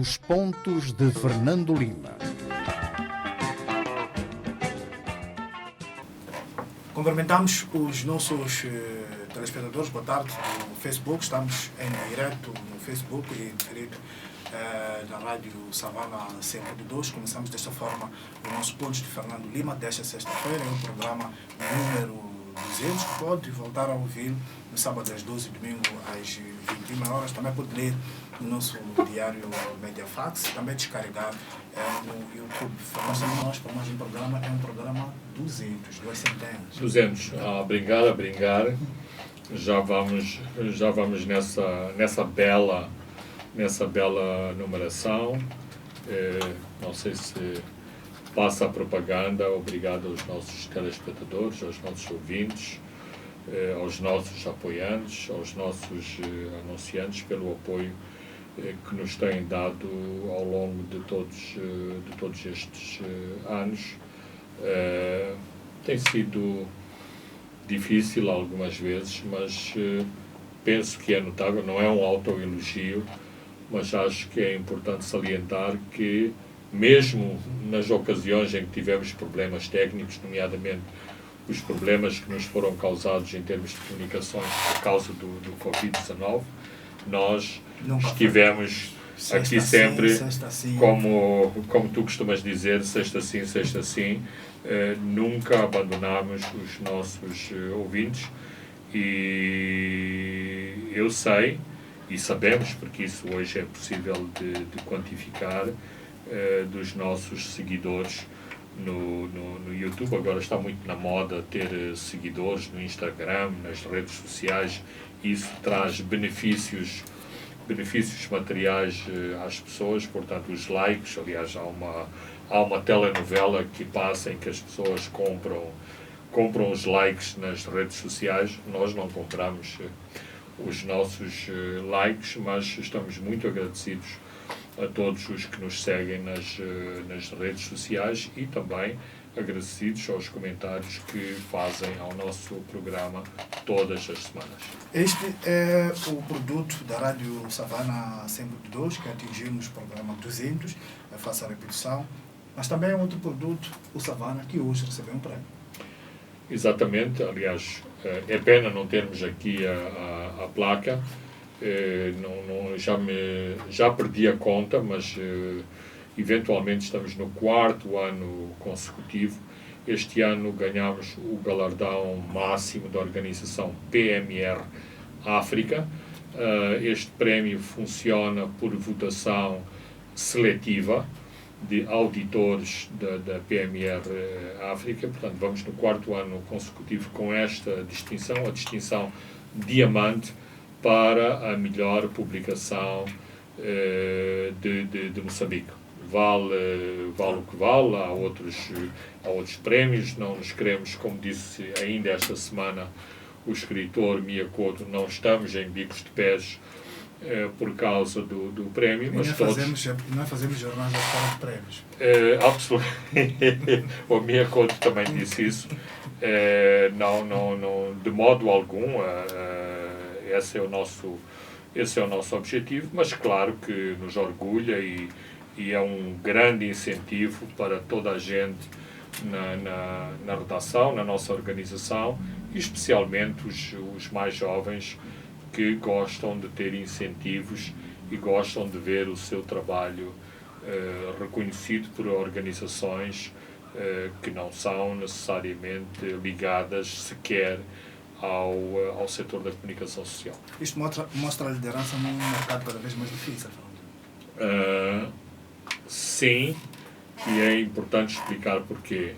Os pontos de Fernando Lima. Cumprimentamos os nossos telespectadores, boa tarde, no Facebook. Estamos em direto no Facebook e diferido na Rádio Savana 102. Começamos desta forma o nosso Pontos de Fernando Lima, desta sexta-feira. É o programa número 200, que pode voltar a ouvir no sábado às 12 e domingo às 21 horas. Também pode ler no nosso diário Mediafax, também descarregar no YouTube. Nós, para mais um programa, é um programa 200, 2 centenas. 200, a brincar. Já vamos nessa bela numeração. Não sei se passa a propaganda. Obrigado aos nossos telespectadores, aos nossos ouvintes, aos nossos apoiantes, aos nossos anunciantes pelo apoio que nos têm dado ao longo de todos estes anos. Tem sido difícil algumas vezes, mas penso que é notável. Não é um autoelogio, mas acho que é importante salientar que, mesmo nas ocasiões em que tivemos problemas técnicos, nomeadamente os problemas que nos foram causados em termos de comunicações por causa do Covid-19, nós estivemos aqui sempre, como tu costumas dizer, sexta sim, nunca abandonámos os nossos ouvintes, e eu sei, e sabemos, porque isso hoje é possível de quantificar, dos nossos seguidores no YouTube. Agora está muito na moda ter seguidores no Instagram, nas redes sociais. Isso traz benefícios materiais às pessoas, portanto os likes. Aliás, há uma telenovela que passa em que as pessoas compram os likes nas redes sociais. Nós não compramos os nossos likes, mas estamos muito agradecidos a todos os que nos seguem nas redes sociais, e também agradecidos aos comentários que fazem ao nosso programa todas as semanas. Este é o produto da Rádio Savana 102, que atingimos o programa 200, faço a repetição, mas também é outro produto, o Savana, que hoje recebeu um prémio. Exatamente, aliás, é pena não termos aqui a placa. Já perdi a conta, mas eventualmente estamos no 4º ano consecutivo. Este ano ganhamos o galardão máximo da organização PMR África. Este prémio funciona por votação seletiva de auditores da PMR África. Portanto, vamos no 4º ano consecutivo com esta distinção, a distinção Diamante, para a melhor publicação de Moçambique. Vale o que vale. Há outros prémios. Não nos queremos, como disse ainda esta semana o escritor Mia Couto, não estamos em bicos de pés por causa do prémio. Mas não fazemos jornais a falar de prémios. Absolutamente. O Mia Couto também disse isso. Não, de modo algum. Esse é o nosso objetivo, mas claro que nos orgulha e é um grande incentivo para toda a gente na redação, na nossa organização, e especialmente os mais jovens, que gostam de ter incentivos e gostam de ver o seu trabalho reconhecido por organizações que não são necessariamente ligadas sequer ao setor da comunicação social. Isto mostra a liderança num mercado cada vez mais difícil. Sim, e é importante explicar porquê.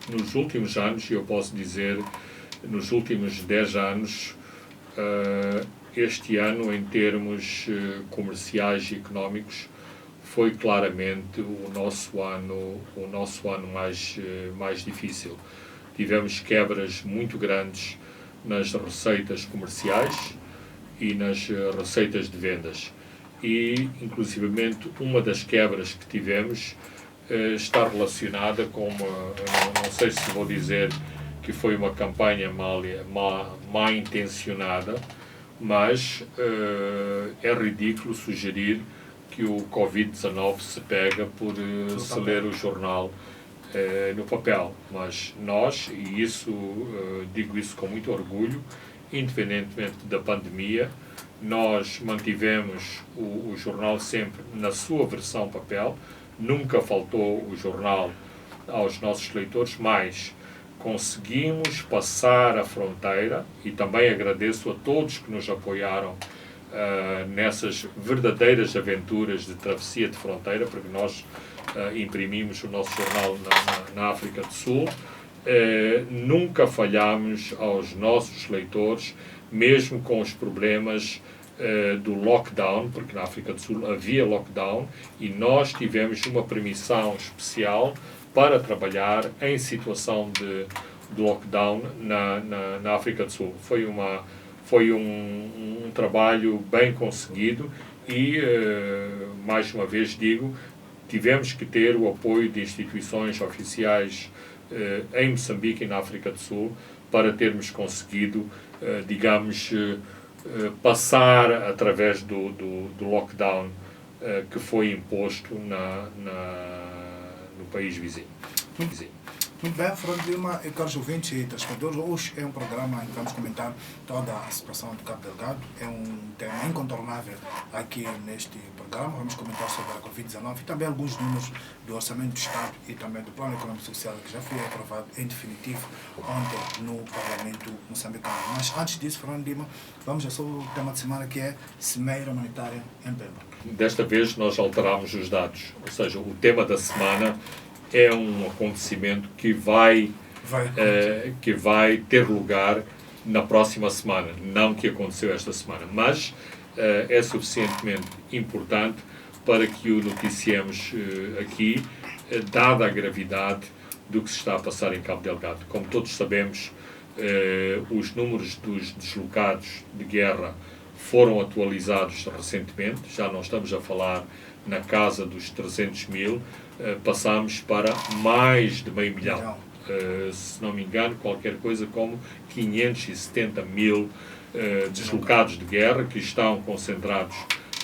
Nos últimos anos, e eu posso dizer nos últimos 10 anos, este ano, em termos comerciais e económicos, foi claramente o nosso ano mais difícil. Tivemos quebras muito grandes nas receitas comerciais e nas receitas de vendas. E, inclusivamente, uma das quebras que tivemos está relacionada com não sei se vou dizer que foi uma campanha má intencionada, mas é ridículo sugerir que o Covid-19 se pega por se ler o jornal no papel. Mas nós, e isso digo isso com muito orgulho, independentemente da pandemia, nós mantivemos o jornal sempre na sua versão papel, nunca faltou o jornal aos nossos leitores, mas conseguimos passar a fronteira, e também agradeço a todos que nos apoiaram nessas verdadeiras aventuras de travessia de fronteira, porque nós imprimimos o nosso jornal na África do Sul. Nunca falhámos aos nossos leitores, mesmo com os problemas do lockdown, porque na África do Sul havia lockdown e nós tivemos uma permissão especial para trabalhar em situação de lockdown na África do Sul. Foi um trabalho bem conseguido e, mais uma vez digo, tivemos que ter o apoio de instituições oficiais em Moçambique e na África do Sul para termos conseguido, digamos, passar através do lockdown que foi imposto no país vizinho. Muito bem, Fernando Lima e caros ouvintes e telespectadores, hoje é um programa em que vamos comentar toda a situação de Cabo Delgado. É um tema incontornável aqui neste programa. Vamos comentar sobre a Covid-19 e também alguns números do Orçamento do Estado e também do Plano Econômico e Social, que já foi aprovado em definitivo ontem no Parlamento moçambicano. Mas antes disso, Fernando Lima, vamos ao seu tema de semana, que é Cimeira Humanitária em Pemba. Desta vez nós alterámos os dados, ou seja, o tema da semana é um acontecimento que vai ter lugar na próxima semana, não que aconteceu esta semana, mas é suficientemente importante para que o noticiemos aqui, dada a gravidade do que se está a passar em Cabo Delgado. Como todos sabemos, os números dos deslocados de guerra foram atualizados recentemente, já não estamos a falar na casa dos 300 mil, passamos para mais de meio milhão. Se não me engano, qualquer coisa como 570 mil deslocados de guerra que estão concentrados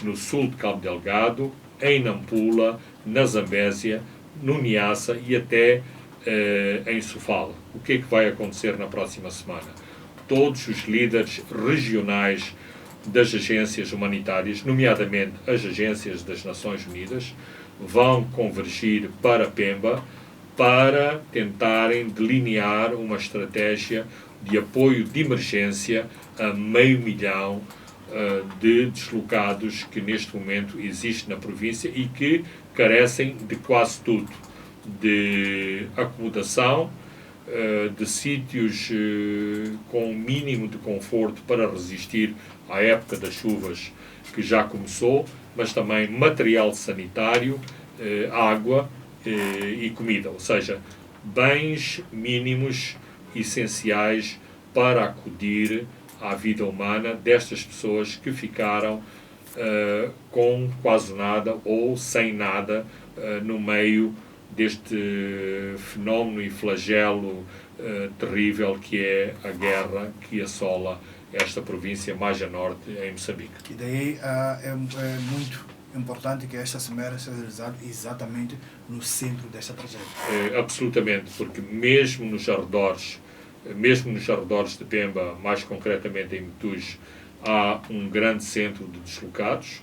no sul de Cabo Delgado, em Nampula, na Zambésia, no Niassa e até em Sofala. O que é que vai acontecer na próxima semana? Todos os líderes regionais das agências humanitárias, nomeadamente as agências das Nações Unidas, vão convergir para Pemba para tentarem delinear uma estratégia de apoio de emergência a meio milhão de deslocados que neste momento existe na província e que carecem de quase tudo, de acomodação, de sítios com o mínimo de conforto para resistir à época das chuvas que já começou, mas também material sanitário, água e comida, ou seja, bens mínimos essenciais para acudir à vida humana destas pessoas que ficaram com quase nada ou sem nada no meio deste fenómeno e flagelo terrível que é a guerra que assola esta província mais a norte, em Moçambique. E daí é muito importante que esta cimeira seja realizada exatamente no centro desta tragédia. Absolutamente, porque mesmo nos arredores de Pemba, mais concretamente em Metuge, há um grande centro de deslocados.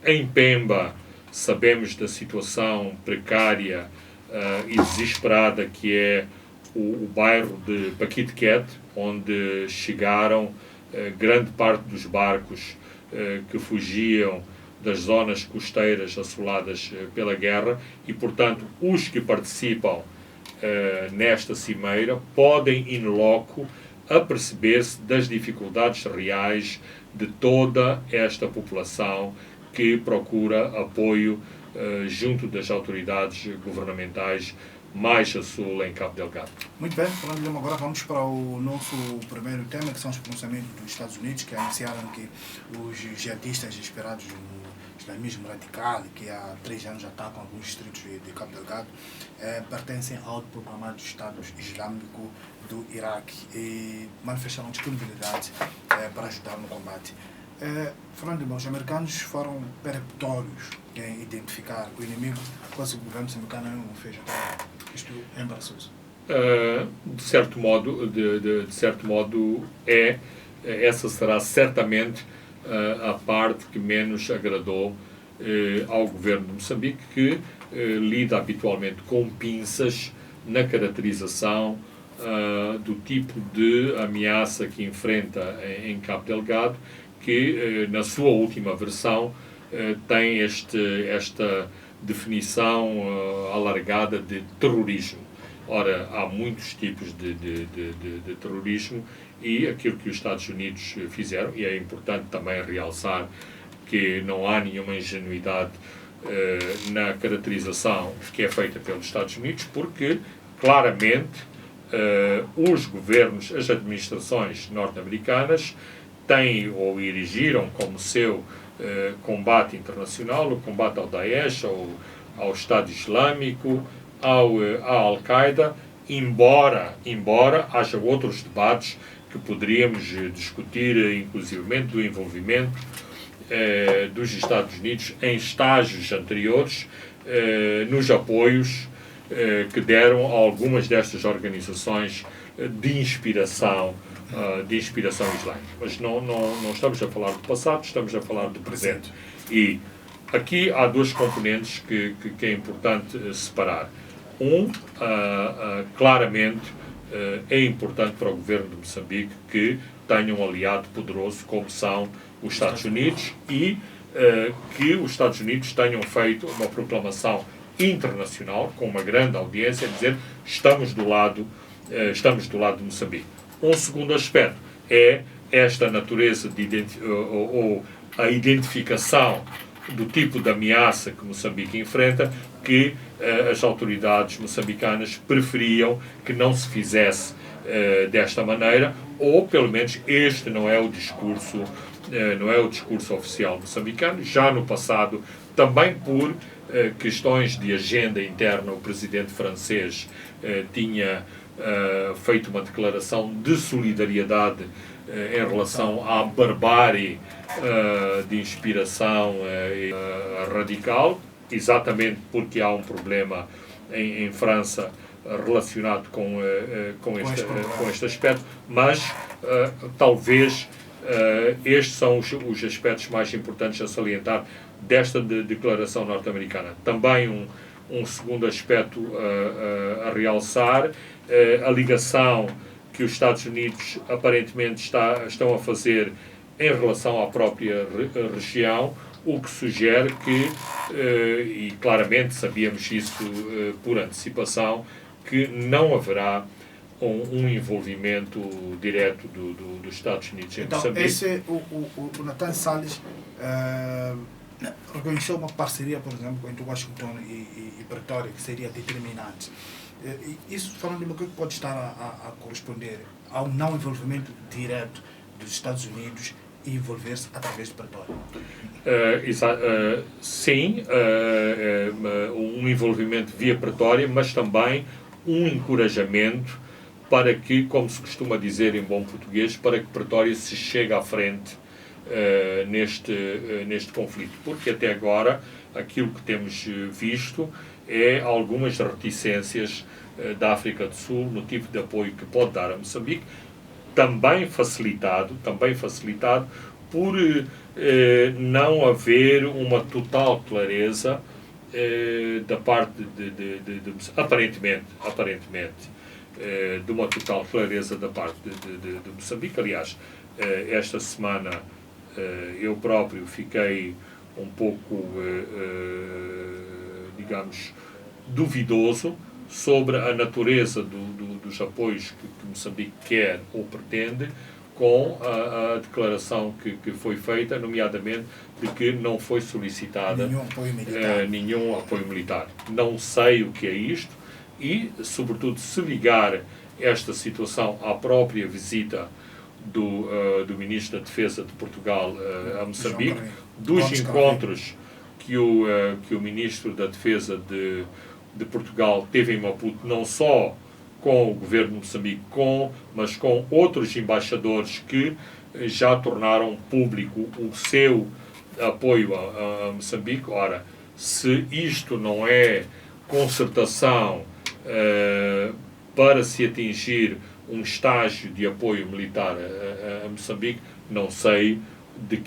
Em Pemba sabemos da situação precária e desesperada que é o bairro de Paquitequete, onde chegaram grande parte dos barcos que fugiam das zonas costeiras assoladas pela guerra e, portanto, os que participam nesta cimeira podem in loco aperceber-se das dificuldades reais de toda esta população que procura apoio junto das autoridades governamentais mais a sul em Cabo Delgado. Muito bem, Fernando Lima, agora vamos para o nosso primeiro tema, que são os pronunciamentos dos Estados Unidos, que anunciaram que os jihadistas esperados islamismo radical, que há 3 anos atacam alguns distritos de Cabo Delgado, pertencem ao autoproclamado Estado Islâmico do Iraque e manifestaram disponibilidade para ajudar no combate. Falando de os americanos foram peremptórios em identificar o inimigo, quase o governo moçambicano não fez até agora. Isto é embaraçoso. De certo modo, essa será certamente a parte que menos agradou ao governo de Moçambique, que lida habitualmente com pinças na caracterização do tipo de ameaça que enfrenta em Cabo Delgado, que na sua última versão tem esta definição alargada de terrorismo. Ora, há muitos tipos de terrorismo e aquilo que os Estados Unidos fizeram, e é importante também realçar que não há nenhuma ingenuidade na caracterização que é feita pelos Estados Unidos, porque claramente os governos, as administrações norte-americanas têm ou erigiram como seu combate internacional, o combate ao Daesh, ao Estado Islâmico, à Al-Qaeda, embora haja outros debates que poderíamos discutir, inclusivamente do envolvimento dos Estados Unidos em estágios anteriores nos apoios que deram a algumas destas organizações de inspiração islâmica. Mas não estamos a falar do passado, estamos a falar do presente. E aqui há 2 componentes que é importante separar. Claramente é importante para o governo de Moçambique que tenha um aliado poderoso como são os Estados Unidos e que os Estados Unidos tenham feito uma proclamação internacional com uma grande audiência, a dizer estamos do lado de Moçambique. Um segundo aspecto é esta natureza ou a identificação do tipo de ameaça que Moçambique enfrenta, que as autoridades moçambicanas preferiam que não se fizesse desta maneira, ou pelo menos este não é o discurso oficial moçambicano. Já no passado, também por questões de agenda interna, o presidente francês tinha feito uma declaração de solidariedade em relação à barbárie de inspiração radical, exatamente porque há um problema em França relacionado com este aspecto, mas talvez estes são os aspectos mais importantes a salientar desta declaração norte-americana. Também um segundo aspecto a realçar, a ligação que os Estados Unidos aparentemente estão a fazer em relação à própria região, o que sugere que, e claramente sabíamos isso por antecipação, que não haverá um envolvimento direto dos Estados Unidos em Moçambique. Esse, o Nathan Salles reconheceu uma parceria, por exemplo, entre Washington e Pretória, que seria determinante. Isso, falando de uma coisa que pode estar a corresponder ao não envolvimento direto dos Estados Unidos e envolver-se através de Pretória. Sim, um envolvimento via Pretória, mas também um encorajamento para que, como se costuma dizer em bom português, para que Pretória se chegue à frente neste conflito. Porque até agora aquilo que temos visto é algumas reticências da África do Sul no tipo de apoio que pode dar a Moçambique, também facilitado por não haver uma total clareza da parte de aparentemente de uma total clareza da parte de Moçambique. Aliás, esta semana eu próprio fiquei um pouco, digamos, duvidoso sobre a natureza dos apoios que Moçambique quer ou pretende, com a declaração que foi feita, nomeadamente de que não foi solicitada nenhum apoio militar. Não sei o que é isto e, sobretudo, se ligar esta situação à própria visita do Ministro da Defesa de Portugal a Moçambique, dos encontros que o Ministro da Defesa de Portugal teve em Maputo, não só com o governo de Moçambique, mas com outros embaixadores que já tornaram público o seu apoio a Moçambique. Ora, se isto não é concertação para se atingir um estágio de apoio militar a Moçambique, não sei do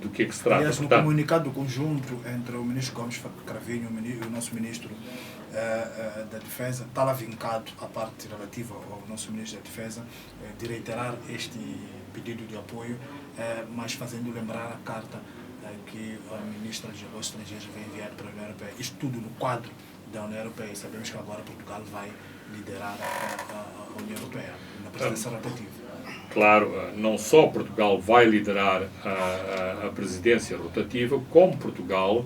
que se trata. Aliás, no comunicado conjunto entre o ministro Gomes Cravinho e o nosso ministro da Defesa, está lá vincado a parte relativa ao nosso ministro da Defesa de reiterar este pedido de apoio, mas fazendo lembrar a carta que a ministra dos Negócios Estrangeiros vai enviar para a União Europeia. Isto tudo no quadro da União Europeia. Sabemos que agora Portugal vai liderar a União Europeia na presidência rotativa. Claro, não só Portugal vai liderar a presidência rotativa, como Portugal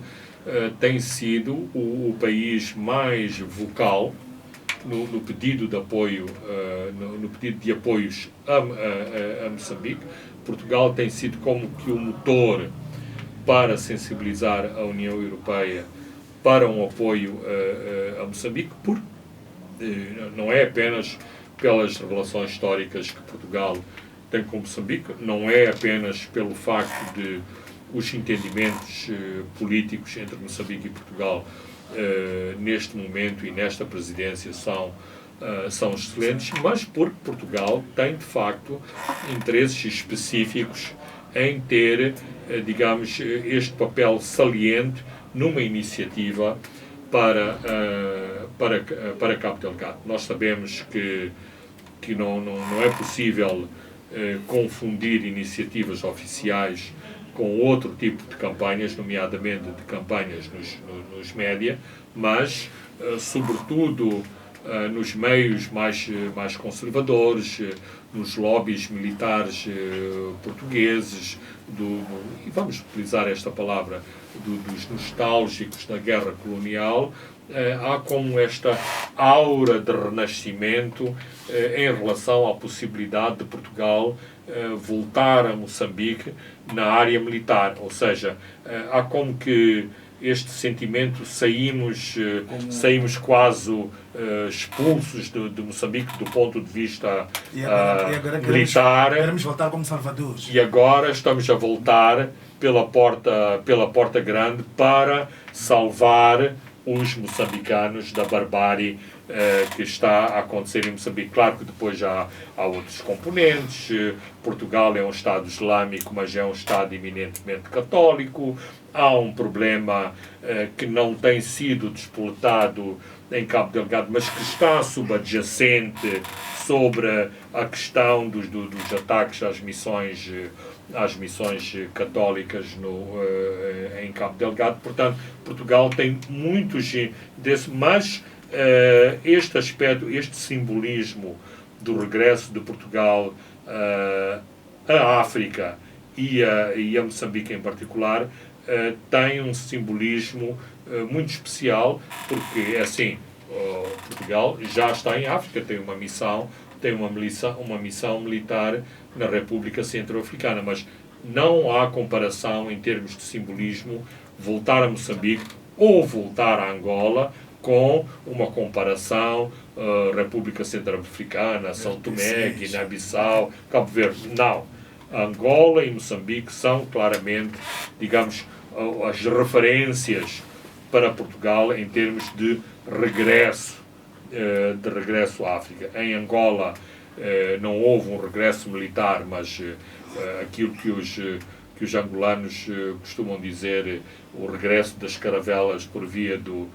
tem sido o país mais vocal no pedido de apoio, no pedido de apoios a Moçambique. Portugal tem sido como que o motor para sensibilizar a União Europeia para um apoio a Moçambique, não é apenas pelas relações históricas que Portugal tem com Moçambique, não é apenas pelo facto de os entendimentos políticos entre Moçambique e Portugal neste momento e nesta presidência são excelentes, mas porque Portugal tem, de facto, interesses específicos em ter, digamos, este papel saliente numa iniciativa para Cabo Delgado. Nós sabemos que não é possível confundir iniciativas oficiais com outro tipo de campanhas, nomeadamente de campanhas nos média, mas, sobretudo, nos meios mais conservadores, nos lobbies militares portugueses, e vamos utilizar esta palavra, dos nostálgicos da guerra colonial, há como esta aura de renascimento em relação à possibilidade de Portugal voltar a Moçambique na área militar, ou seja, há como que este sentimento, saímos quase expulsos de Moçambique do ponto de vista militar. Queremos voltar como salvadores. E agora estamos a voltar pela porta grande para salvar os moçambicanos da barbárie que está a acontecer em Moçambique. Claro que depois já há outros componentes. Portugal é um Estado islâmico, mas é um Estado eminentemente católico. Há um problema que não tem sido despoletado em Cabo Delgado, mas que está subadjacente sobre a questão dos ataques às missões católicas em Cabo Delgado. Portanto, Portugal tem muitos desse, mas este aspecto, este simbolismo do regresso de Portugal à África e a Moçambique em particular tem um simbolismo muito especial, porque é assim, Portugal já está em África, tem uma missão militar na República Centro-Africana, mas não há comparação em termos de simbolismo voltar a Moçambique ou voltar a Angola com uma comparação República Centro-Africana, São Tomé, Guiné-Bissau, Cabo Verde. Não. Angola e Moçambique são claramente, digamos, as referências para Portugal em termos de regresso à África. Em Angola não houve um regresso militar, mas aquilo que os angolanos costumam dizer, o regresso das caravelas por via do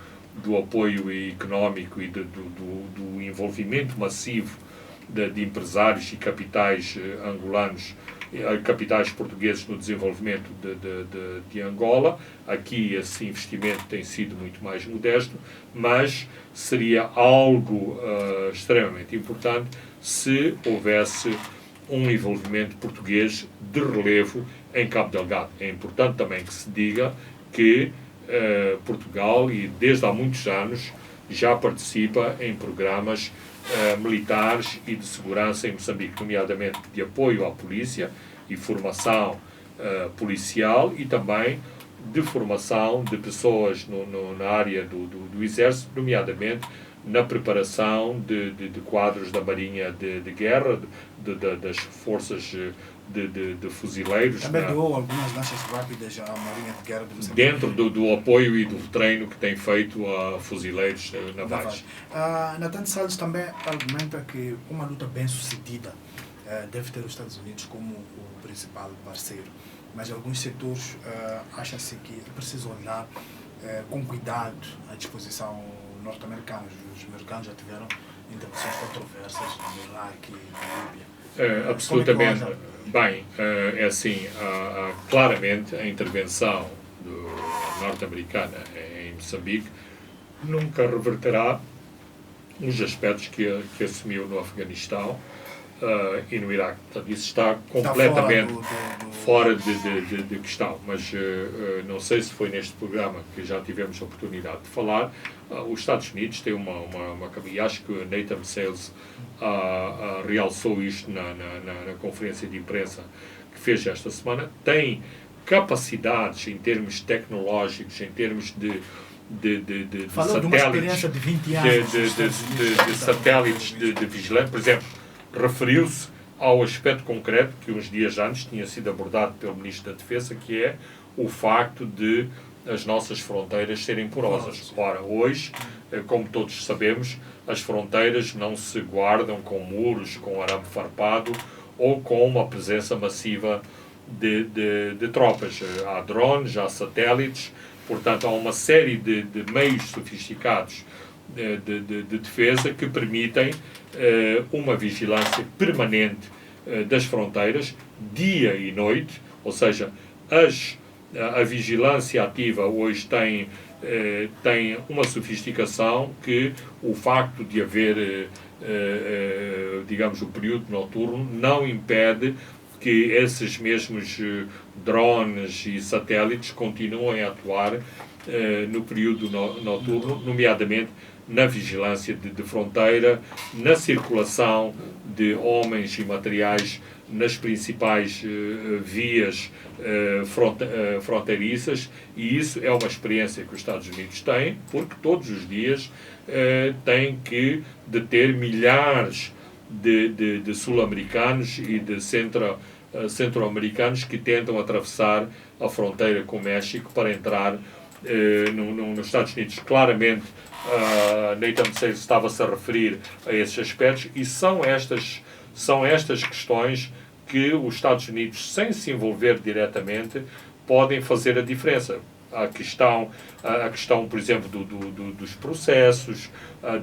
apoio económico e do envolvimento massivo de empresários e capitais angolanos, capitais portugueses no desenvolvimento de Angola. Aqui esse investimento tem sido muito mais modesto, mas seria algo extremamente importante se houvesse um envolvimento português de relevo em Cabo Delgado. É importante também que se diga que Portugal, e desde há muitos anos, já participa em programas militares e de segurança em Moçambique, nomeadamente de apoio à polícia e formação policial, e também de formação de pessoas na área do Exército, nomeadamente na preparação de quadros da Marinha de Guerra, das forças de fuzileiros. Também doou algumas lanchas rápidas à Marinha de Guerra de Moçambique. Dentro do apoio e do treino que tem feito a fuzileiros navais. Nathan Salles também argumenta que uma luta bem-sucedida deve ter os Estados Unidos como o principal parceiro. Mas alguns setores acham-se que é preciso olhar com cuidado a disposição norte-americana. Os americanos já tiveram intervenções controversas no Iraque e na Líbia. Absolutamente. Bem, é assim, claramente a intervenção norte-americana em Moçambique nunca reverterá os aspectos que assumiu no Afeganistão e no Iraque. Portanto, isso está completamente fora de questão. Mas não sei se foi neste programa que já tivemos a oportunidade de falar. Os Estados Unidos têm uma e acho que Nathan Sales realçou isto na conferência de imprensa que fez esta semana. Tem capacidades em termos tecnológicos, em termos de falou satélites, de uma experiência de 20 anos de satélites de vigilância. Por exemplo, referiu-se ao aspecto concreto que uns dias antes tinha sido abordado pelo Ministro da Defesa, que é o facto de as nossas fronteiras serem porosas. Ora, hoje, como todos sabemos, as fronteiras não se guardam com muros, com arame farpado ou com uma presença massiva de tropas. Há drones, há satélites, portanto há uma série de meios sofisticados de defesa que permitem uma vigilância permanente das fronteiras, dia e noite, ou seja, a vigilância ativa hoje tem uma sofisticação que o facto de haver, digamos, o período noturno não impede que esses mesmos drones e satélites continuem a atuar no período noturno, nomeadamente na vigilância de fronteira, na circulação de homens e materiais nas principais vias fronteiriças, e isso é uma experiência que os Estados Unidos têm, porque todos os dias têm que deter milhares de sul-americanos e de centro-americanos que tentam atravessar a fronteira com o México para entrar nos Estados Unidos. Claramente, Nathan Sales estava-se a referir a esses aspectos, e são estas questões que os Estados Unidos, sem se envolver diretamente, podem fazer a diferença. A questão, por exemplo, dos processos,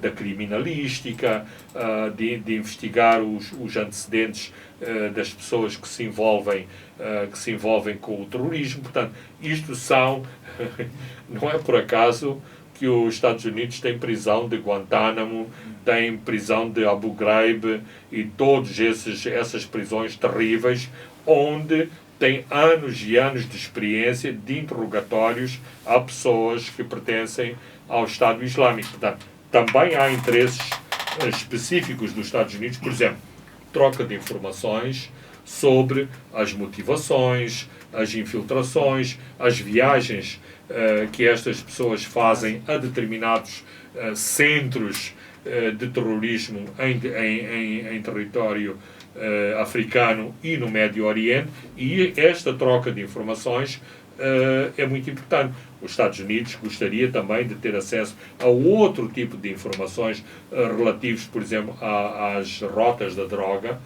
da criminalística, de investigar os antecedentes das pessoas que se envolvem com o terrorismo. Portanto, isto não é por acaso que os Estados Unidos têm prisão de Guantánamo, têm prisão de Abu Ghraib e todas essas prisões terríveis, onde tem anos e anos de experiência de interrogatórios a pessoas que pertencem ao Estado Islâmico. Portanto, também há interesses específicos dos Estados Unidos, por exemplo, troca de informações sobre as motivações, as infiltrações, as viagens que estas pessoas fazem a determinados centros de terrorismo em território africano e no Médio Oriente, e esta troca de informações é muito importante. Os Estados Unidos gostaria também de ter acesso a outro tipo de informações relativos, por exemplo, às rotas da droga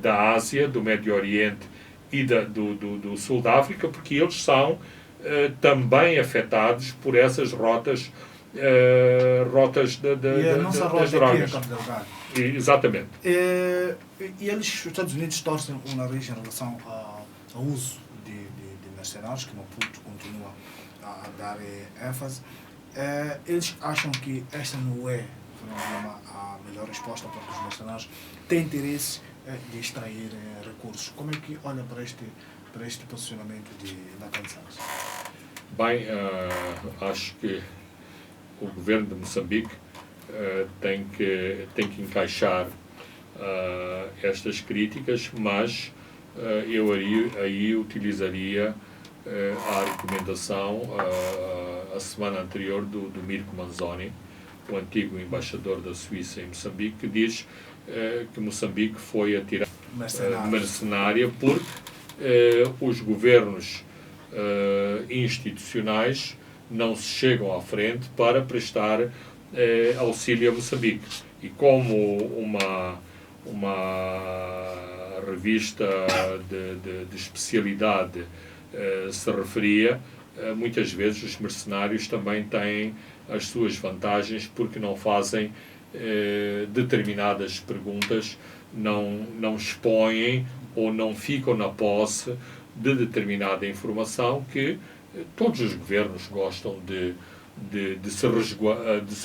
da Ásia, do Médio Oriente e do Sul da África, porque eles são também afetados por essas rotas das drogas. Exatamente. E os Estados Unidos torcem o nariz em relação ao uso de mercenários, que Maputo continua a dar ênfase. Eles acham que esta não é a melhor resposta, porque os mercenários têm interesse de extrair recursos. Como é que olha para este posicionamento de Nathan Sales? Bem, acho que o governo de Moçambique tem que encaixar estas críticas, mas eu aí utilizaria à recomendação a semana anterior do Mirko Manzoni, o antigo embaixador da Suíça em Moçambique, que diz que Moçambique foi atirada mercenária porque os governos institucionais não se chegam à frente para prestar auxílio a Moçambique. E como uma revista de especialidade se referia, muitas vezes os mercenários também têm as suas vantagens porque não fazem determinadas perguntas, não expõem ou não ficam na posse de determinada informação que todos os governos gostam de se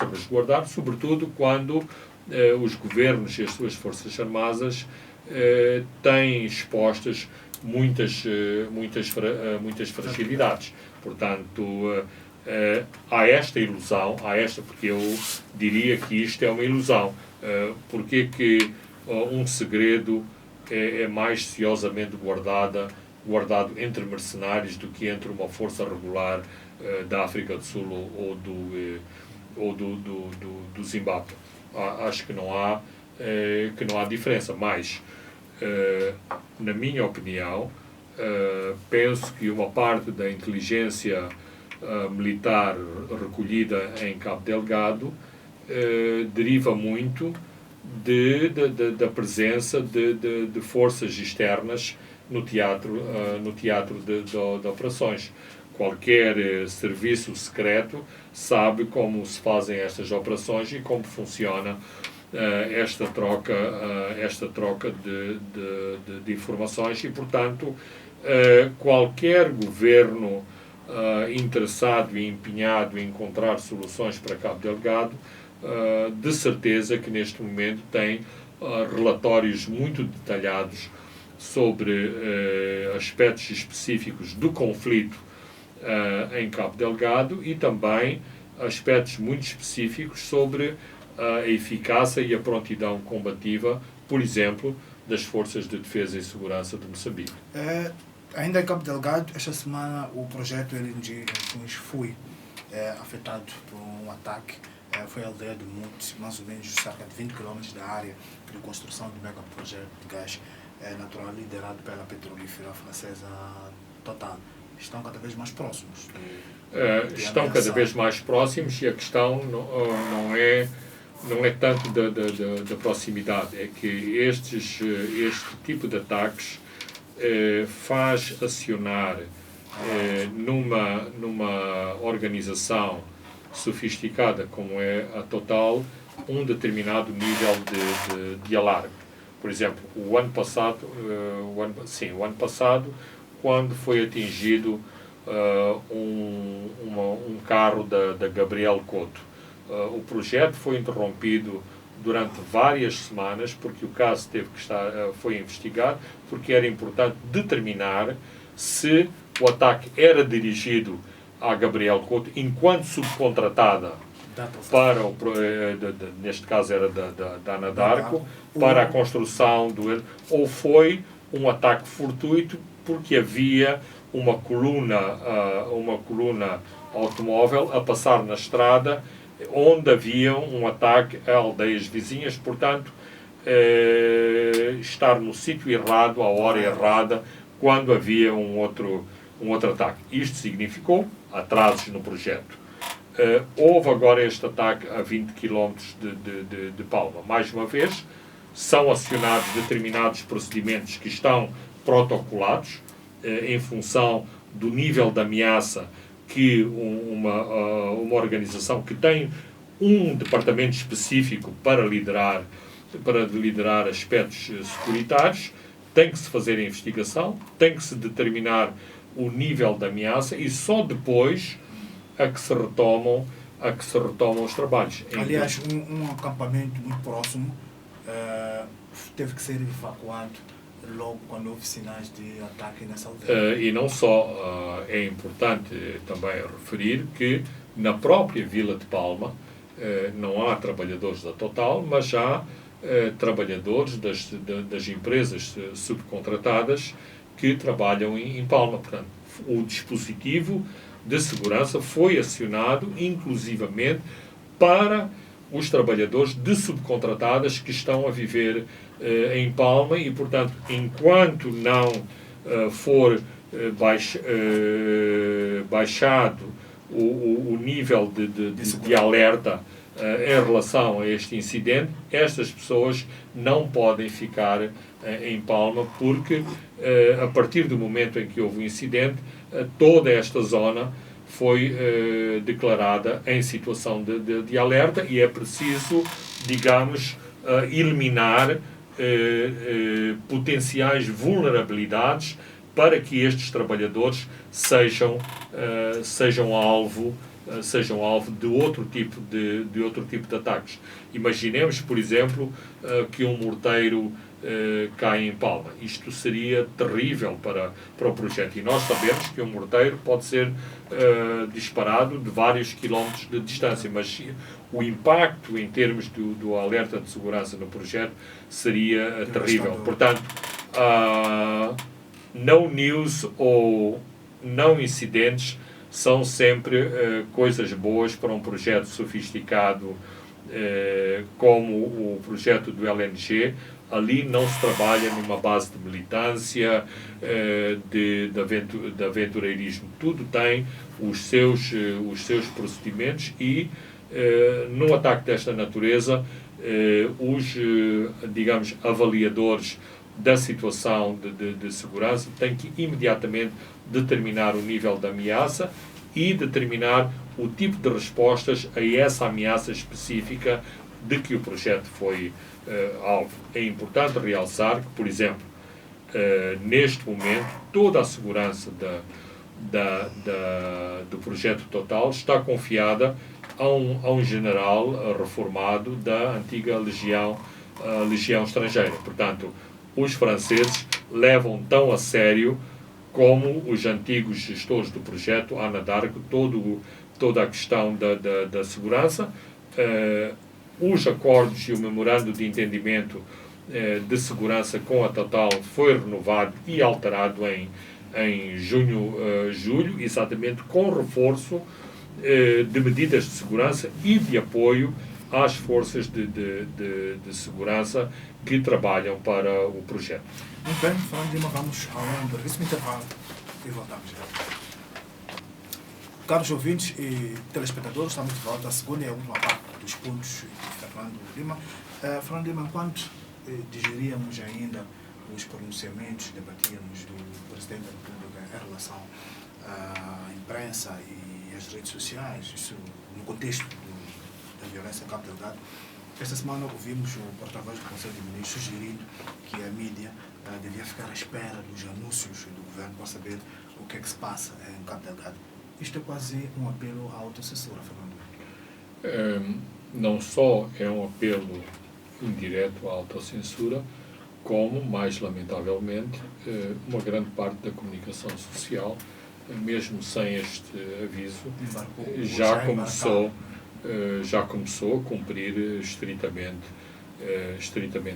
resguardar, sobretudo quando os governos e as suas forças armadas têm expostas muitas fragilidades. Portanto, há esta ilusão, porque eu diria que isto é uma ilusão. Porque que um segredo é mais ceiosamente guardado entre mercenários do que entre uma força regular da África do Sul ou do Zimbábue? Acho que não há diferença, mas na minha opinião penso que uma parte da inteligência militar recolhida em Cabo Delgado deriva muito da presença de forças externas no teatro de operações. Qualquer serviço secreto sabe como se fazem estas operações e como funciona esta troca de informações e, portanto, qualquer governo interessado e empenhado em encontrar soluções para Cabo Delgado, de certeza que neste momento tem relatórios muito detalhados sobre aspectos específicos do conflito em Cabo Delgado e também aspectos muito específicos sobre a eficácia e a prontidão combativa, por exemplo, das Forças de Defesa e Segurança de Moçambique. Ainda em Cabo Delgado, esta semana o projeto LNG foi afetado por um ataque. Foi a aldeia de Monte, mais ou menos cerca de 20 km da área de construção do mega projeto de gás natural liderado pela petrolífera francesa Total. Estão cada vez mais próximos. Estão cada vez mais próximos e a questão não é tanto da proximidade, é que este tipo de ataques faz acionar numa organização sofisticada como é a Total um determinado nível de alarme. Por exemplo, o ano passado, quando foi atingido um carro da Gabriel Couto, o projeto foi interrompido durante várias semanas porque o caso foi investigado, porque era importante determinar se o ataque era dirigido à Gabriel Couto enquanto subcontratada para neste caso era da Anadarko, para a construção ou foi um ataque fortuito porque havia uma coluna automóvel a passar na estrada onde havia um ataque a aldeias vizinhas, portanto estar no sítio errado, à hora errada, quando havia um outro ataque. Isto significou atrasos no projeto. Houve agora este ataque a 20 km de Palma. Mais uma vez, são acionados determinados procedimentos que estão protocolados em função do nível de ameaça que uma organização que tem um departamento específico para liderar aspectos securitários, tem que se fazer a investigação, tem que se determinar o nível de ameaça e só depois a que se retomam os trabalhos. Aliás, um acampamento muito próximo teve que ser evacuado logo quando houve sinais de ataque nessa aldeia. E não só, é importante também referir que na própria Vila de Palma não há trabalhadores da Total, mas há trabalhadores das empresas subcontratadas que trabalham em Palma. Portanto, o dispositivo de segurança foi acionado inclusivamente para os trabalhadores de subcontratadas que estão a viver em Palma e, portanto, enquanto não for baixado o nível de alerta em relação a este incidente, estas pessoas não podem ficar em Palma porque, a partir do momento em que houve o incidente, toda esta zona foi declarada em situação de alerta e é preciso, digamos, eliminar potenciais vulnerabilidades para que estes trabalhadores sejam alvo de outro tipo de ataques. Imaginemos, por exemplo, que um morteiro cai em Palma. Isto seria terrível para o projeto. E nós sabemos que um morteiro pode ser disparado de vários quilómetros de distância, mas o impacto em termos do alerta de segurança no projeto seria terrível. Portanto, no news ou não incidentes são sempre coisas boas para um projeto sofisticado como o projeto do LNG. Ali não se trabalha numa base de militância, de aventureirismo. Tudo tem os seus procedimentos e, num ataque desta natureza, os, digamos, avaliadores da situação de segurança têm que imediatamente determinar o nível de ameaça e determinar o tipo de respostas a essa ameaça específica de que o projeto foi alvo. É importante realçar que, por exemplo, neste momento, toda a segurança do projeto Total está confiada a um general reformado da antiga Legião Estrangeira. Portanto, os franceses levam tão a sério como os antigos gestores do projeto, Ana d'Arco, toda a questão da segurança. Os acordos e o memorando de entendimento de segurança com a Total foi renovado e alterado em julho, exatamente com reforço de medidas de segurança e de apoio às forças de segurança que trabalham para o projeto. Muito bem, falando de vamos a um brevíssimo intervalo e voltamos já. Caros ouvintes e telespectadores, estamos de volta à segunda e a última parte dos pontos de Fernando Lima. Fernando Lima, enquanto digeríamos ainda os pronunciamentos, debatíamos do Presidente da República em relação à imprensa e às redes sociais, isso no contexto da violência em Cabo Delgado, esta semana ouvimos o porta-voz do Conselho de Ministros sugerindo que a mídia devia ficar à espera dos anúncios do governo para saber o que é que se passa em Cabo Delgado. Isto é quase um apelo à autocensura, Fernando. Não só é um apelo indireto à autocensura, como, mais lamentavelmente, uma grande parte da comunicação social, mesmo sem este aviso, já começou a cumprir estritamente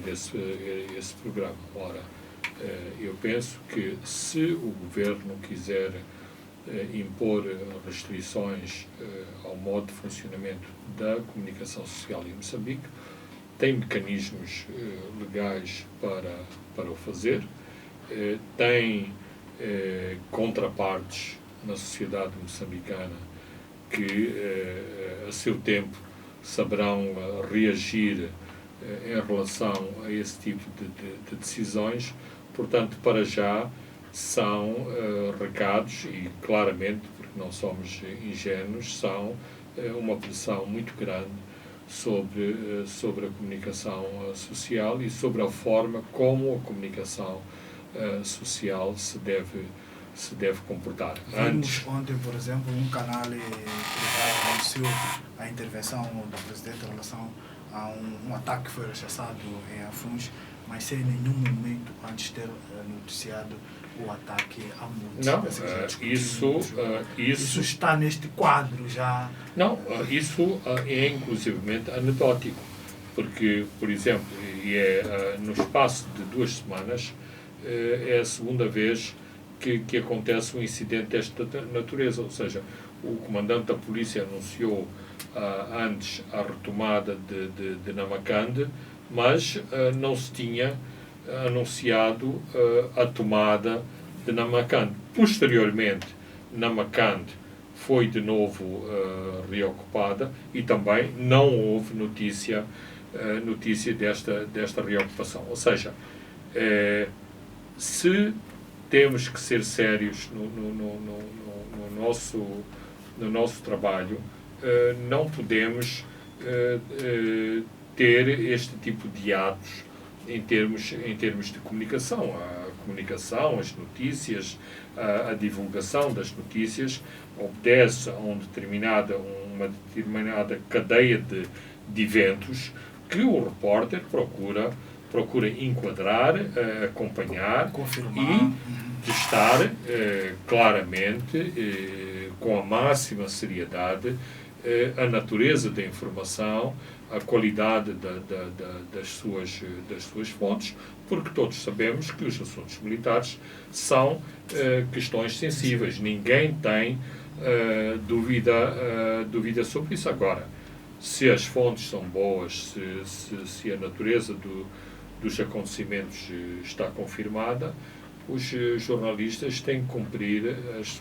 esse programa. Ora, eu penso que se o governo quiser impor restrições ao modo de funcionamento da comunicação social em Moçambique, tem mecanismos legais para o fazer, tem contrapartes na sociedade moçambicana que, a seu tempo, saberão reagir em relação a esse tipo de decisões. Portanto, para já, são recados e, claramente, porque não somos ingênuos, são uma pressão muito grande sobre a comunicação social e sobre a forma como a comunicação social se deve comportar. Vimos ontem, por exemplo, um canal privado anunciou a intervenção do Presidente em relação a um ataque que foi rechaçado em Afuns, mas sem nenhum momento antes ter noticiado o ataque à morte. Não, isso está neste quadro já. Não, isso é inclusivamente anedótico, porque, por exemplo, no espaço de 2 semanas, é a segunda vez que acontece um incidente desta natureza, ou seja, o comandante da polícia anunciou antes a retomada de Namakande, mas não se tinha anunciado a tomada de Namakande. Posteriormente, Namakande foi de novo reocupada e também não houve notícia desta reocupação. Ou seja, se temos que ser sérios no nosso trabalho, não podemos ter este tipo de atos em termos de comunicação. A comunicação, as notícias, a divulgação das notícias obedece a uma determinada cadeia de eventos que o repórter procura enquadrar, acompanhar, confirmar e de estar claramente, com a máxima seriedade, a natureza da informação, a qualidade das suas fontes, porque todos sabemos que os assuntos militares são questões sensíveis. Ninguém tem dúvida sobre isso. Agora, se as fontes são boas, se a natureza dos acontecimentos está confirmada, os jornalistas têm que cumprir as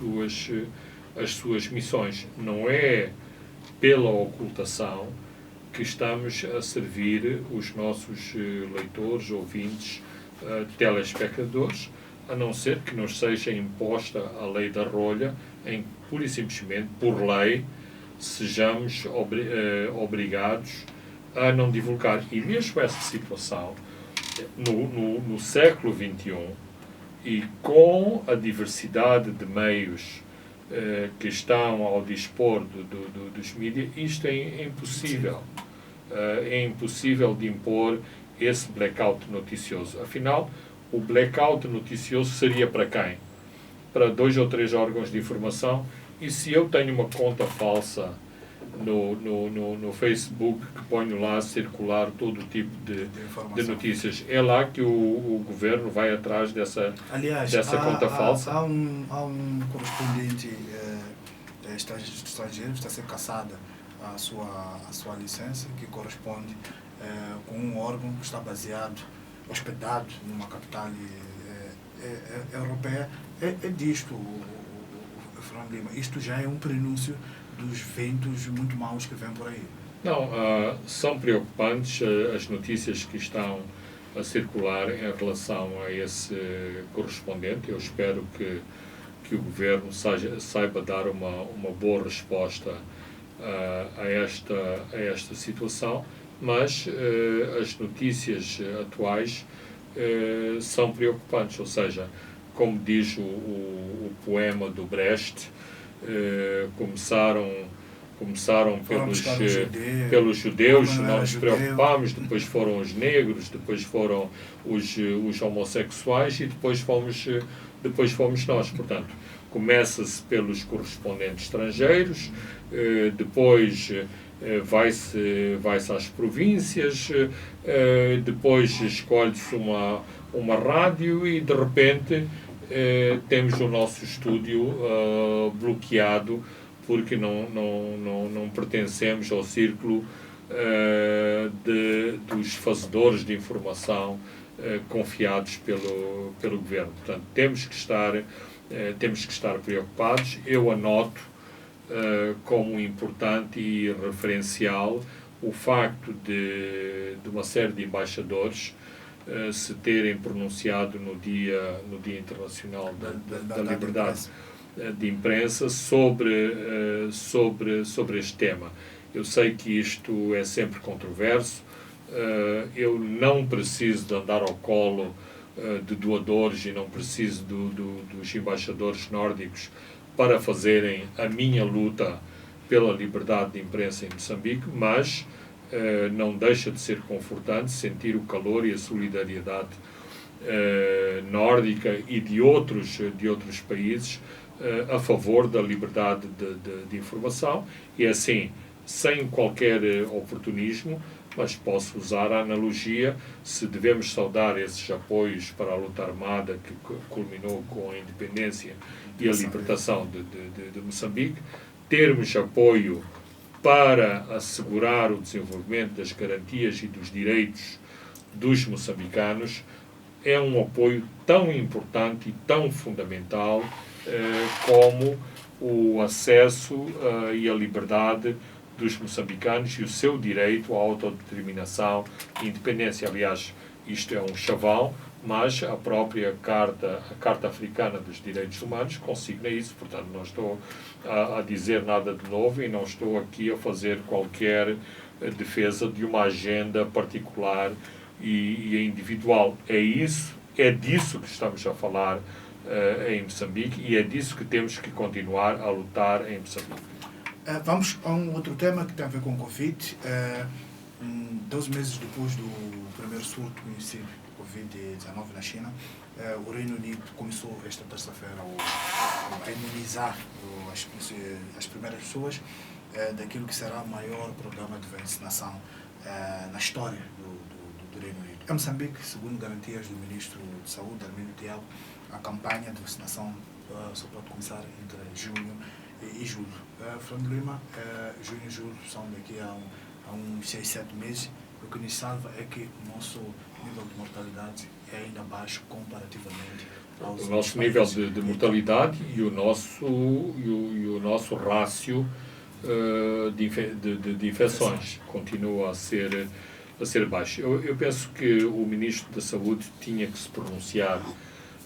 suas missões. Não é pela ocultação que estamos a servir os nossos leitores, ouvintes, telespectadores, a não ser que nos seja imposta a lei da rolha, em que, pura e simplesmente, por lei, sejamos obrigados a não divulgar. E mesmo essa situação, no século XXI, e com a diversidade de meios que estão ao dispor dos mídias, isto é impossível. É impossível de impor esse blackout noticioso. Afinal, o blackout noticioso seria para quem? Para 2 ou 3 órgãos de informação. E se eu tenho uma conta falsa no Facebook, que ponho lá a circular todo tipo de notícias, é lá que o governo vai atrás dessa conta falsa? Há um correspondente estrangeiro que está a ser cassada a sua licença, que corresponde com um órgão que está hospedado numa capital europeia. É disto, Fernando Lima. Isto já é um prenúncio dos ventos muito maus que vêm por aí. Não, são preocupantes as notícias que estão a circular em relação a esse correspondente. Eu espero que o governo saiba dar uma boa resposta a esta situação, mas as notícias atuais são preocupantes, ou seja, como diz o poema do Brecht, começaram pelos judeus, não nos preocupámos, depois foram os negros, depois foram os homossexuais e depois fomos nós. Portanto, começa-se pelos correspondentes estrangeiros, depois vai-se às províncias, depois escolhe-se uma rádio e de repente temos o nosso estúdio bloqueado porque não pertencemos ao círculo dos fazedores de informação confiados pelo governo. Portanto, temos que estar preocupados. Eu anoto como importante e referencial o facto de uma série de embaixadores se terem pronunciado no Dia Internacional da Liberdade de Imprensa sobre este tema. Eu sei que isto é sempre controverso. Eu não preciso de andar ao colo de doadores e não preciso dos embaixadores nórdicos para fazerem a minha luta pela liberdade de imprensa em Moçambique, mas não deixa de ser confortante sentir o calor e a solidariedade nórdica e de outros países a favor da liberdade de informação, e assim, sem qualquer oportunismo, mas posso usar a analogia, se devemos saudar esses apoios para a luta armada que culminou com a independência e a libertação de Moçambique, termos apoio para assegurar o desenvolvimento das garantias e dos direitos dos moçambicanos, é um apoio tão importante e tão fundamental como o acesso e a liberdade dos moçambicanos e o seu direito à autodeterminação e independência. Aliás, isto é um chavão, mas a própria Carta Africana dos Direitos Humanos consigna isso. Portanto, não estou a dizer nada de novo e não estou aqui a fazer qualquer defesa de uma agenda particular e individual. É disso que estamos a falar em Moçambique e é disso que temos que continuar a lutar em Moçambique. Vamos a um outro tema que tem a ver com o Covid. 12 meses depois do primeiro surto conhecido do Covid-19 na China, o Reino Unido começou esta terça-feira a imunizar as primeiras pessoas daquilo que será o maior programa de vacinação na história do Reino Unido. Em Moçambique, segundo garantias do Ministro de Saúde, Armindo Tiago, a campanha de vacinação só pode começar entre junho e julho. Fernando Lima, junho e julho são daqui a uns 6, 7 meses. O que nos salva é que o nosso nível de mortalidade é ainda baixo comparativamente aos o nosso nível de mortalidade e o nosso rácio de infecções continua a ser baixo. Eu penso que o Ministro da Saúde tinha que se pronunciar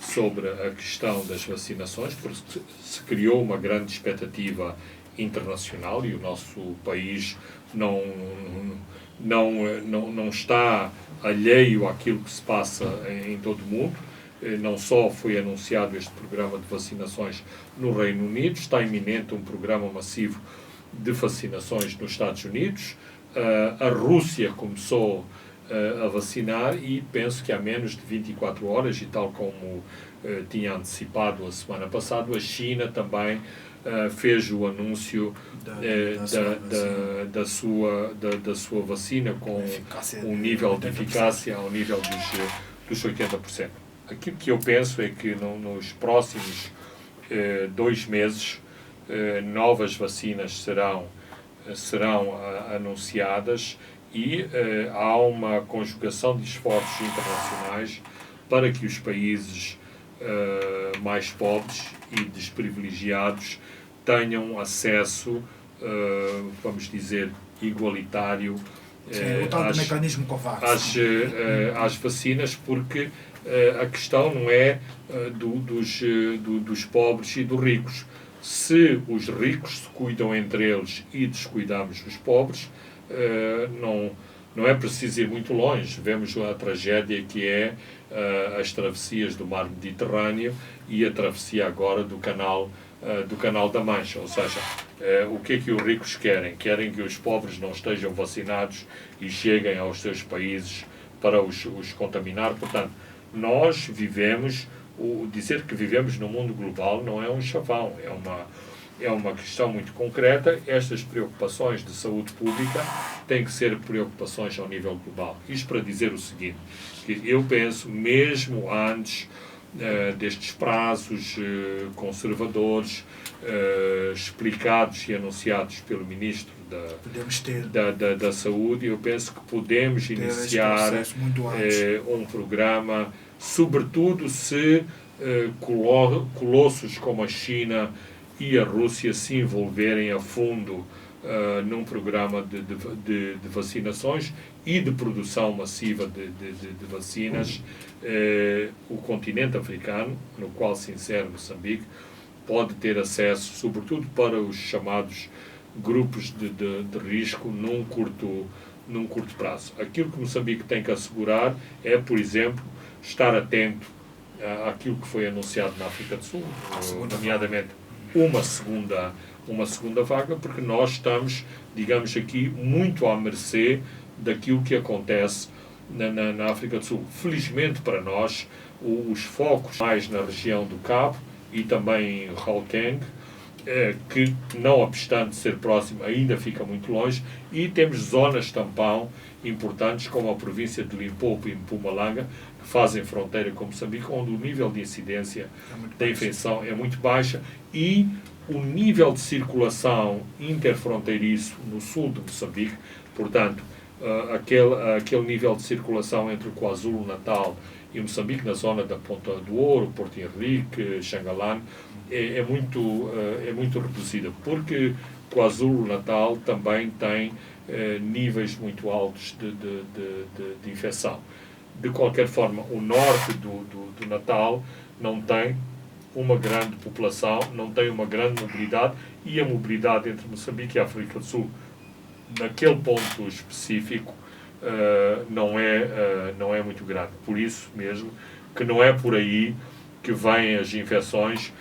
sobre a questão das vacinações, porque se criou uma grande expectativa internacional e o nosso país não está alheio àquilo que se passa em todo o mundo. Não só foi anunciado este programa de vacinações no Reino Unido, está iminente um programa massivo de vacinações nos Estados Unidos. A Rússia começou a vacinar e penso que há menos de 24 horas, e tal como tinha antecipado a semana passada, a China também fez o anúncio da sua vacina com um nível de eficácia ao nível dos 80%. Aquilo que eu penso é que nos próximos 2 meses novas vacinas serão anunciadas e há uma conjugação de esforços internacionais para que os países mais pobres e desprivilegiados tenham acesso, vamos dizer, igualitário mecanismo COVAX, às vacinas, porque a questão não é dos pobres e dos ricos. Se os ricos se cuidam entre eles e descuidamos os pobres, não é preciso ir muito longe. Vemos a tragédia que é as travessias do mar Mediterrâneo e a travessia agora do canal da Mancha. Ou seja, o que é que os ricos querem? Querem que os pobres não estejam vacinados e cheguem aos seus países para os contaminar. Portanto, nós vivemos, dizer que vivemos no mundo global não é um chavão, é uma questão muito concreta. Estas preocupações de saúde pública têm que ser preocupações ao nível global. Isto para dizer o seguinte, que eu penso, mesmo antes destes prazos conservadores explicados e anunciados pelo Ministro da Saúde, eu penso que podemos iniciar um programa, sobretudo se colossos como a China e a Rússia se envolverem a fundo num programa de vacinações e de produção massiva de vacinas. O continente africano, no qual se insere Moçambique, pode ter acesso, sobretudo para os chamados grupos de risco, num curto prazo. Aquilo que Moçambique tem que assegurar é, por exemplo, estar atento àquilo que foi anunciado na África do Sul, nomeadamente uma segunda vaga, porque nós estamos, digamos aqui, muito à mercê daquilo que acontece na África do Sul. Felizmente para nós, os focos mais na região do Cabo e também em Gauteng que, não obstante ser próximo, ainda fica muito longe, e temos zonas tampão importantes, como a província de Limpopo e Mpumalanga, que fazem fronteira com Moçambique, onde o nível de incidência da infecção é muito baixa e o nível de circulação interfronteiriço no sul de Moçambique, portanto, aquele nível de circulação entre o KwaZulu-Natal e Moçambique, na zona da Ponta do Ouro, Porto Henrique, Xangalane, é muito reduzida, porque KwaZulu-Natal também tem níveis muito altos de infecção. De qualquer forma, o norte do Natal não tem uma grande população, não tem uma grande mobilidade, e a mobilidade entre Moçambique e a África do Sul, naquele ponto específico, não é muito grande. Por isso mesmo que não é por aí que vêm as infecções.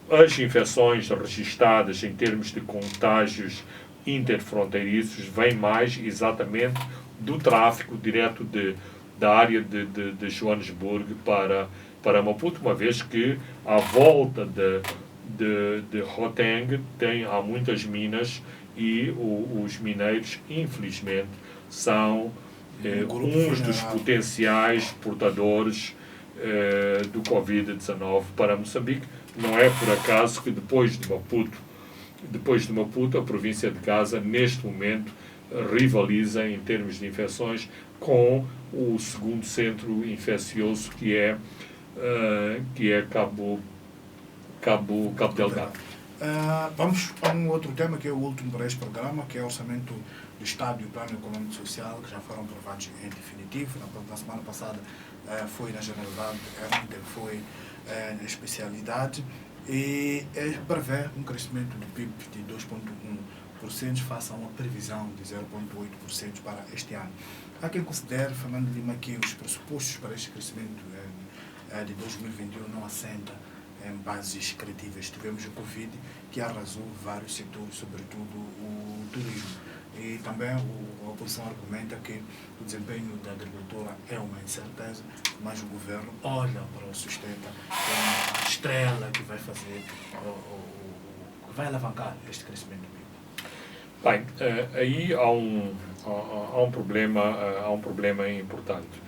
As infecções registadas em termos de contágios interfronteiriços vêm mais exatamente do tráfico direto da área de Joanesburgo para Maputo, uma vez que à volta de Gauteng há muitas minas e os mineiros, infelizmente, são uns dos potenciais portadores do Covid-19 para Moçambique. Não é por acaso que depois de Maputo, a província de Gaza, neste momento, rivaliza em termos de infecções com o segundo centro infeccioso, que é Cabo Delgado. Vamos para um outro tema, que é o último para este programa, que é o orçamento do Estado e o Plano Econômico e Social, que já foram aprovados em definitivo. Na semana passada foi na generalidade, ontem foi na especialidade, e prevê um crescimento do PIB de 2,1% face a uma previsão de 0,8% para este ano. Há quem considere, Fernando Lima, que os pressupostos para este crescimento de 2021 não assentam em bases credíveis. Tivemos o Covid, que arrasou vários setores, sobretudo o turismo. E também a oposição argumenta que o desempenho da agricultura é uma incerteza, mas o governo olha para o sustenta como a estrela que vai fazer, que vai alavancar este crescimento do PIB. Bem, aí há um problema importante.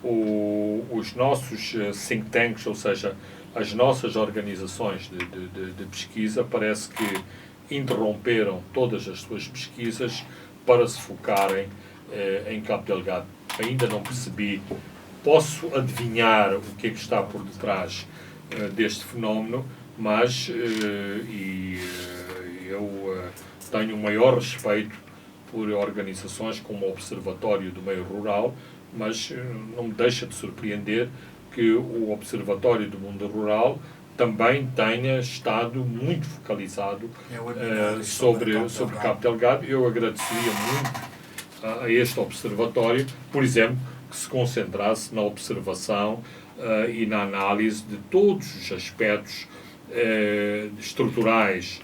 Os nossos think tanks, ou seja, as nossas organizações de pesquisa, parece que interromperam todas as suas pesquisas para se focarem em Cabo Delgado. Ainda não percebi, posso adivinhar o que é que está por detrás deste fenómeno, mas eu tenho o maior respeito por organizações como o Observatório do Meio Rural, mas não me deixa de surpreender que o Observatório do Mundo Rural também tenha estado muito focalizado sobre Cabo Delgado. Eu agradeceria muito a este observatório, por exemplo, que se concentrasse na observação e na análise de todos os aspectos estruturais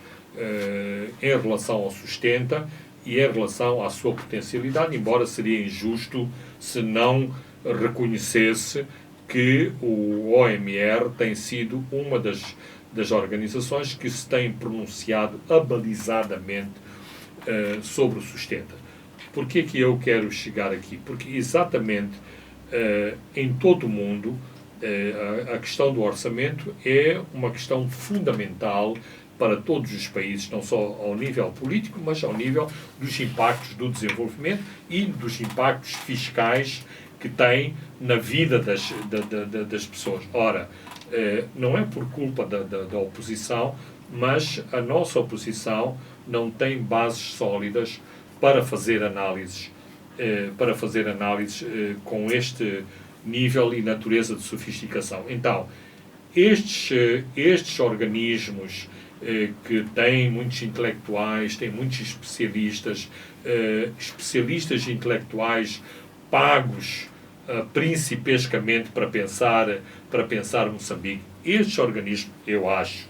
em relação ao sustenta e em relação à sua potencialidade, embora seria injusto se não reconhecesse que o OMR tem sido uma das organizações que se tem pronunciado abalizadamente sobre o sustenta. Por que que eu quero chegar aqui? Porque exatamente em todo o mundo a questão do orçamento é uma questão fundamental para todos os países, não só ao nível político, mas ao nível dos impactos do desenvolvimento e dos impactos fiscais que tem na vida das pessoas. Ora, não é por culpa da oposição, mas a nossa oposição não tem bases sólidas para fazer análises, com este nível e natureza de sofisticação. Então, estes organismos que têm muitos intelectuais, têm muitos especialistas intelectuais pagos principescamente para pensar Moçambique. Estes organismos, eu acho,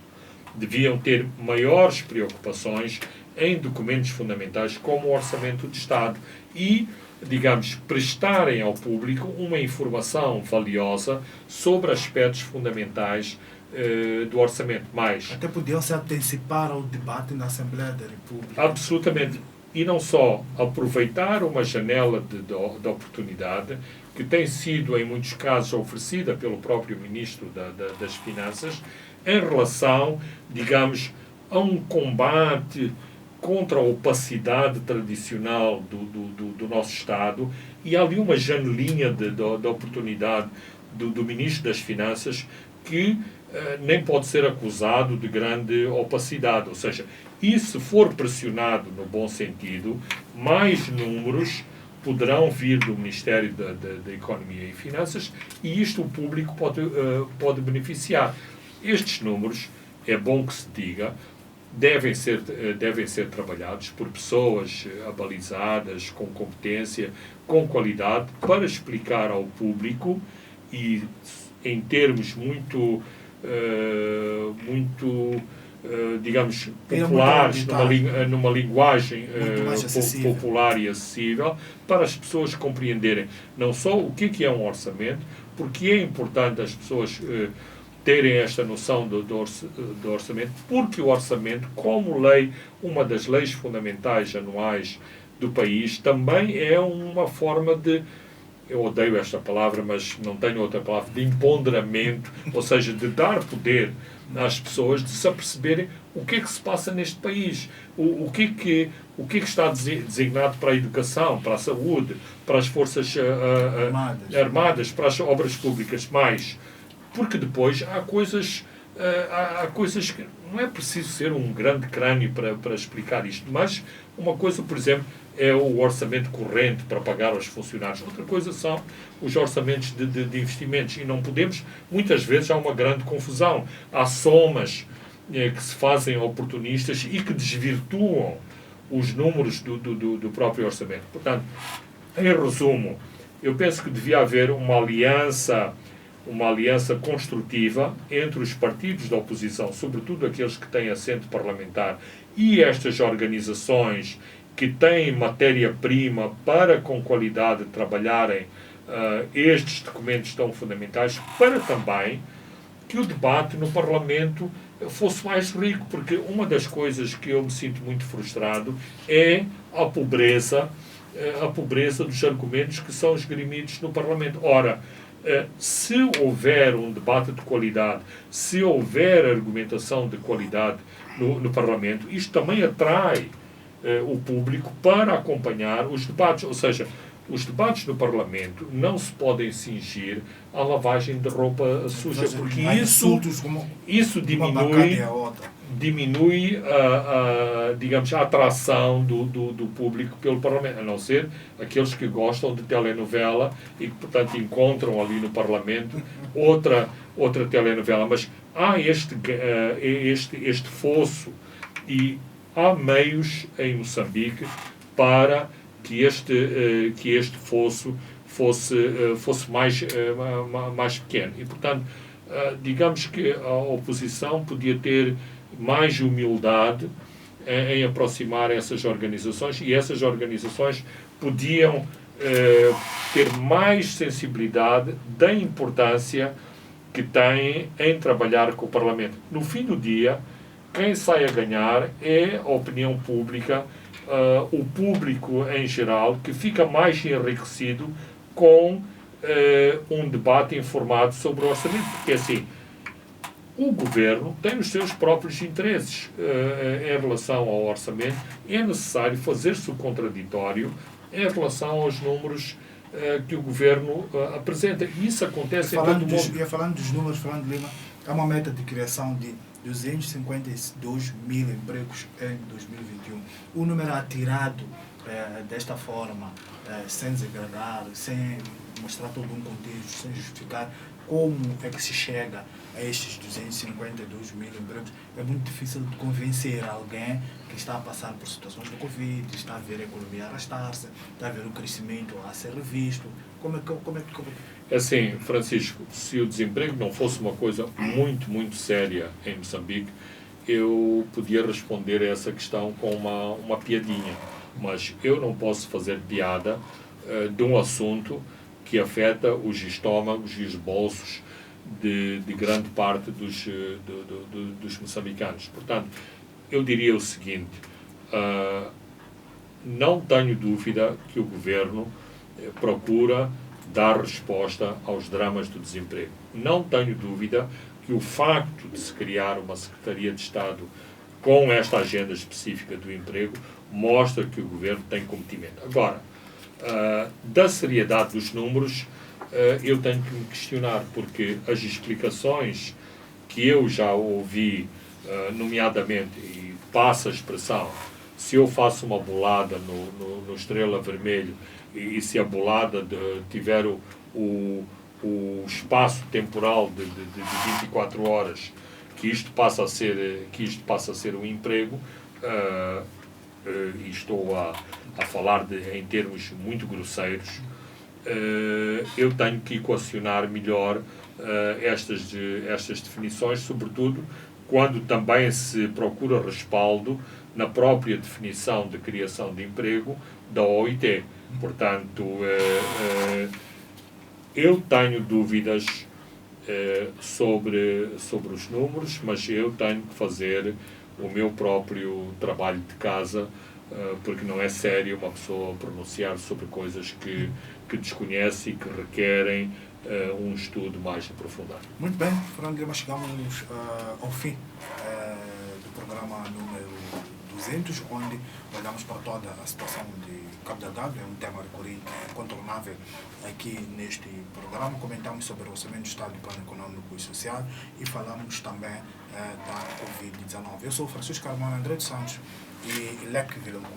deviam ter maiores preocupações em documentos fundamentais como o Orçamento de Estado e digamos, prestarem ao público uma informação valiosa sobre aspectos fundamentais do orçamento. Mais, Até podiam se antecipar ao debate na Assembleia da República. absolutamente. E não só aproveitar uma janela de oportunidade que tem sido, em muitos casos, oferecida pelo próprio Ministro das Finanças em relação, digamos, a um combate contra a opacidade tradicional do nosso Estado, e há ali uma janelinha de oportunidade do Ministro das Finanças que nem pode ser acusado de grande opacidade. Ou seja, e se for pressionado no bom sentido, mais números poderão vir do Ministério da Economia e Finanças, e isto o público pode beneficiar. Estes números, é bom que se diga, devem ser trabalhados por pessoas abalizadas, com competência, com qualidade, para explicar ao público, e em termos muito digamos, populares, numa linguagem popular e acessível, para as pessoas compreenderem não só o que é um orçamento, porque é importante as pessoas terem esta noção do orçamento, porque o orçamento, como lei, uma das leis fundamentais anuais do país, também é uma forma de, eu odeio esta palavra, mas não tenho outra palavra, de empoderamento, ou seja, de dar poder às pessoas de se aperceberem o que é que se passa neste país, o que é que está designado para a educação, para a saúde, para as forças armadas, para as obras públicas, mais. Porque depois há coisas que não é preciso ser um grande crânio para explicar isto, mas uma coisa, por exemplo, é o orçamento corrente para pagar aos funcionários. Outra coisa são os orçamentos de investimentos. E não podemos, muitas vezes há uma grande confusão. Há somas que se fazem oportunistas e que desvirtuam os números do próprio orçamento. Portanto, em resumo, eu penso que devia haver uma aliança construtiva entre os partidos da oposição, sobretudo aqueles que têm assento parlamentar, e estas organizações que têm matéria-prima para, com qualidade, trabalharem estes documentos tão fundamentais, para também que o debate no Parlamento fosse mais rico, porque uma das coisas que eu me sinto muito frustrado é a pobreza dos argumentos que são esgrimidos no Parlamento. Ora, se houver um debate de qualidade, se houver argumentação de qualidade no Parlamento, isto também atrai o público para acompanhar os debates. Ou seja, os debates no Parlamento não se podem cingir à lavagem de roupa suja, porque isso diminui digamos, a atração do público pelo Parlamento, a não ser aqueles que gostam de telenovela e que, portanto, encontram ali no Parlamento outra telenovela. Mas há este fosso, e há meios em Moçambique para que este fosso fosse mais pequeno. E, portanto, digamos que a oposição podia ter mais humildade em aproximar essas organizações, e essas organizações podiam ter mais sensibilidade da importância que têm em trabalhar com o Parlamento. No fim do dia, quem sai a ganhar é a opinião pública, o público em geral, que fica mais enriquecido com um debate informado sobre o orçamento, porque assim, o governo tem os seus próprios interesses em relação ao orçamento. É necessário fazer-se o contraditório em relação aos números que o governo apresenta. E isso acontece em todo o mundo. Falando dos números, Fernando Lima, há uma meta de criação de 252 mil empregos em 2021. O número atirado desta forma, sem desagradar, sem mostrar todo um contexto, sem justificar como é que se chega a estes 252 mil empregos, é muito difícil de convencer alguém que está a passar por situações de Covid, está a ver a economia arrastar-se, está a ver o crescimento a ser revisto. Como é que... Assim, Francisco, se o desemprego não fosse uma coisa muito, muito séria em Moçambique, eu podia responder a essa questão com uma piadinha. Mas eu não posso fazer piada de um assunto que afeta os estômagos e os bolsos de grande parte dos moçambicanos. Portanto, eu diria o seguinte, não tenho dúvida que o governo procura dar resposta aos dramas do desemprego. Não tenho dúvida que o facto de se criar uma Secretaria de Estado com esta agenda específica do emprego mostra que o governo tem comprometimento. Agora, da seriedade dos números, eu tenho que me questionar, porque as explicações que eu já ouvi, nomeadamente, e passo a expressão, se eu faço uma bolada no Estrela Vermelho e se a bolada tiver o espaço temporal de 24 horas, que isto passa a ser um emprego, e estou a falar em termos muito grosseiros, eu tenho que equacionar melhor estas definições, sobretudo quando também se procura respaldo na própria definição de criação de emprego da OIT. Portanto, eu tenho dúvidas sobre os números, mas eu tenho que fazer o meu próprio trabalho de casa, porque não é sério uma pessoa pronunciar sobre coisas que desconhece e que requerem um estudo mais aprofundado. Muito bem, Fernando Lima, chegamos ao fim do programa número 200, onde olhamos para toda a situação de Cabo Delgado. É um tema recorrente, incontornável aqui neste programa. Comentamos sobre o Orçamento do Estado, do Plano Econômico e Social e falamos também da Covid-19. Eu sou o Francisco Carmona André dos Santos e Leque Vilanculo.